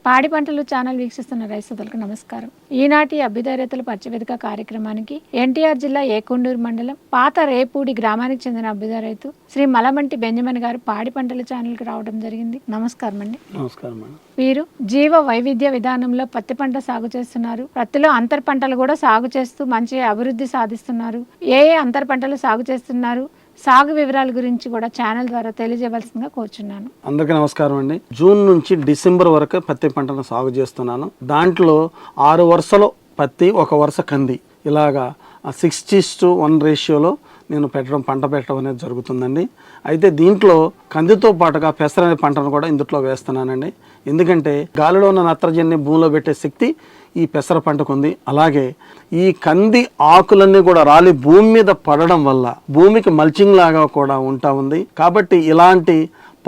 పాడి పంటలు ఛానల్ వీక్షిస్తున్న రైతులకు నమస్కారం. ఈనాటి అభ్యుదయ రైతుల పరిచయవేదిక కార్యక్రమానికి ఎన్టీఆర్ జిల్లా ఏకొండూరు మండలం పాత రేపూడి గ్రామానికి చెందిన అభ్యుదయ రైతు శ్రీ మలమంటి బెంజమిన్ గారు పాడి పంటల ఛానల్కి రావడం జరిగింది. నమస్కారం అండి. నమస్కారం మేడం. వీరు జీవ వైవిధ్య విధానంలో పత్తి పంట సాగు చేస్తున్నారు. పత్తిలో అంతర్ పంటలు కూడా సాగు చేస్తూ మంచి అభివృద్ధి సాధిస్తున్నారు. ఏ అంతర్ పంటలు సాగు చేస్తున్నారు, సాగు వివరాల గురించి కూడా ఛానల్ ద్వారా తెలియజేయవలసిందిగా కోరుచున్నాను. అందరికీ నమస్కారం అండి. జూన్ నుంచి డిసెంబర్ వరకు పత్తి పంటను సాగు చేస్తున్నాను. దాంట్లో 6 వరుసలో పత్తి, 1 వరుస కంది, ఇలాగా 60:1 రేషియోలో నేను పంట పెట్టడం అనేది జరుగుతుందండి. అయితే దీంట్లో కందితో పాటుగా పెసర అనే పంటను కూడా ఇందులో వేస్తున్నానండి. ఎందుకంటే గాలిలో ఉన్న నత్రజనిని భూమిలో పెట్టే శక్తి ఈ పెసర పంటకు ఉంది. అలాగే ఈ కంది ఆకులన్నీ కూడా రాలి భూమి మీద పడడం వల్ల భూమికి మల్చింగ్ లాగా కూడా ఉంటా ఉంది. కాబట్టి ఇలాంటి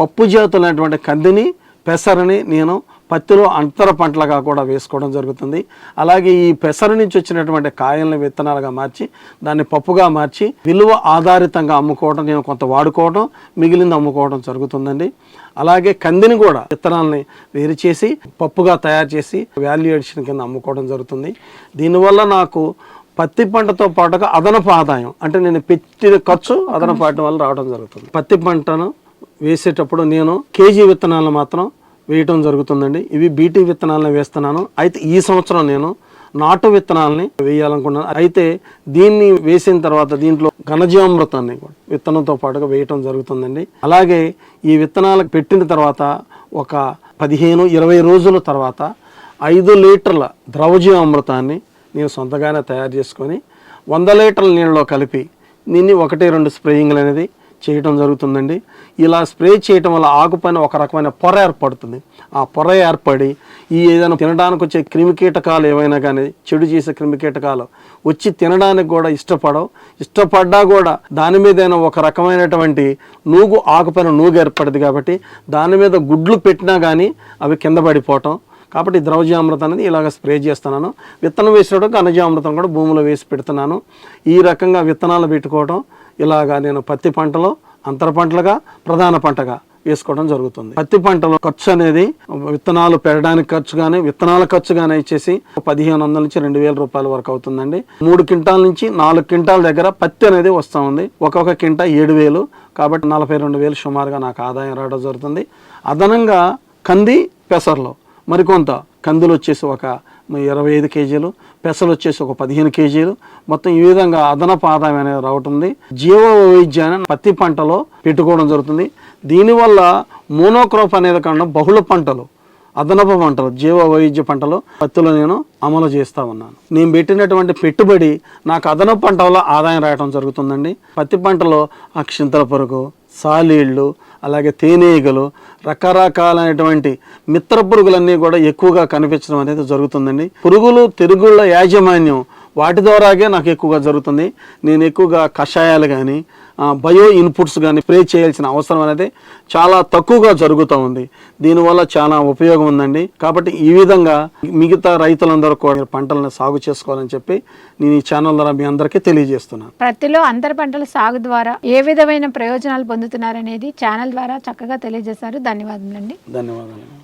పప్పు జాతులైనటువంటి కందిని, పెసరని నేను పత్తిలో అంతర పంటలుగా కూడా వేసుకోవడం జరుగుతుంది. అలాగే ఈ పెసర నుంచి వచ్చినటువంటి కాయలను విత్తనాలుగా మార్చి దాన్ని పప్పుగా మార్చి విలువ ఆధారితంగా అమ్ముకోవడం, నేను కొంత వాడుకోవడం, మిగిలింది అమ్ముకోవడం జరుగుతుందండి. అలాగే కందిని కూడా విత్తనాలని వేరు చేసి పప్పుగా తయారు చేసి వాల్యూ ఎడిషన్ కింద అమ్ముకోవడం జరుగుతుంది. దీనివల్ల నాకు పత్తి పంటతో పాటుగా అదనపు ఆదాయం, అంటే నేను పెట్టిన ఖర్చు అదనపు వాటి వల్ల రావడం జరుగుతుంది. పత్తి పంటను వేసేటప్పుడు నేను కేజీ విత్తనాలను మాత్రం వేయటం జరుగుతుందండి. ఇవి బీటీ విత్తనాలను వేస్తున్నాను. అయితే ఈ సంవత్సరం నేను నాటు విత్తనాలని వేయాలనుకున్నాను. అయితే దీన్ని వేసిన తర్వాత దీంట్లో ఘనజీవామృతాన్ని విత్తనంతో పాటుగా వేయటం జరుగుతుందండి. అలాగే ఈ విత్తనాలకు పెట్టిన తర్వాత ఒక 15-20 రోజుల తర్వాత 5 లీటర్ల ద్రవజీవామృతాన్ని నేను సొంతగానే తయారు చేసుకొని 100 లీటర్ల నీళ్ళలో కలిపి దీన్ని 1-2 స్ప్రేయింగ్లు అనేది చేయటం జరుగుతుందండి. ఇలా స్ప్రే చేయటం వల్ల ఆకుపైన ఒక రకమైన పొర ఏర్పడుతుంది. ఆ పొర ఏర్పడి ఈ ఏదైనా తినడానికి వచ్చే క్రిమికీటకాలు ఏవైనా కానీ, చెడు చేసే క్రిమికీటకాలు వచ్చి తినడానికి కూడా ఇష్టపడ్డా కూడా దాని మీదైనా ఒక రకమైనటువంటి ఆకుపైన నూగు ఏర్పడుతుంది. కాబట్టి దాని మీద గుడ్లు పెట్టినా కానీ అవి కింద పడిపోవటం. కాబట్టి ద్రవజీవామృతం అనేది ఇలాగ స్ప్రే చేస్తున్నాను. విత్తనం వేసేటప్పుడు ఘనజీవామృతం కూడా భూమిలో వేసి పెడుతున్నాను. ఈ రకంగా విత్తనాలు పెట్టుకోవడం ఇలాగా నేను పత్తి పంటలో అంతర పంటలుగా, ప్రధాన పంటగా వేసుకోవడం జరుగుతుంది. పత్తి పంటలో ఖర్చు అనేది విత్తనాలు పెరగడానికి ఖర్చు కానీ, విత్తనాల ఖర్చు కానీ ఇచ్చేసి 1500 నుంచి 2000 రూపాయల వరకు అవుతుందండి. 3 క్వింటాల నుంచి 4 క్వింటాల దగ్గర పత్తి అనేది వస్తూ ఉంది. ఒక్కొక్క క్వింటా 7000, కాబట్టి 42,000 సుమారుగా నాకు ఆదాయం రావడం జరుగుతుంది. అదనంగా కంది, పెసర్లో మరికొంత, కందులు వచ్చేసి ఒక 25 కేజీలు, పెసలు వచ్చేసి ఒక 15 కేజీలు, మొత్తం ఈ విధంగా అదనపు ఆదాయం అనేది రావుతుంది. జీవ వైవిధ్యాన్ని పత్తి పంటలో పెట్టుకోవడం జరుగుతుంది. దీనివల్ల మోనోక్రాప్ అనేది కాకుండా బహుళ పంటలు, అదనపు పంటలు, జీవ వైవిధ్య పంటలు పత్తిలో నేను అమలు చేస్తూ ఉన్నాను. నేను పెట్టినటువంటి పెట్టుబడి నాకు అదనపు పంట వల్ల ఆదాయం రావడం జరుగుతుందండి. పత్తి పంటలో అక్షింతల పురుగు, సాలీళ్ళు, అలాగే తేనీగలు, రకరకాలైనటువంటి మిత్ర పురుగులన్నీ కూడా ఎక్కువగా కనిపించడం అనేది జరుగుతుందండి. పురుగులు, తెరుగుళ్ళ యాజమాన్యం వాటి ద్వారాగే నాకు ఎక్కువగా జరుగుతుంది. నేను ఎక్కువగా కషాయాలు కానీ, బయో ఇన్పుట్స్ కానీ స్ప్రే చేయాల్సిన అవసరం అనేది చాలా తక్కువగా జరుగుతూ ఉంది. దీనివల్ల చాలా ఉపయోగం ఉందండి. కాబట్టి ఈ విధంగా మిగతా రైతులందరూ కూడా పంటలను సాగు చేసుకోవాలని చెప్పి నేను ఈ ఛానల్ ద్వారా మీ అందరికీ తెలియజేస్తున్నాను. ప్రతిలో అంతర పంటల సాగు ద్వారా ఏ విధమైన ప్రయోజనాలు పొందుతున్నారనేది ఛానల్ ద్వారా చక్కగా తెలియజేశారు. ధన్యవాదములండి. ధన్యవాదాలు.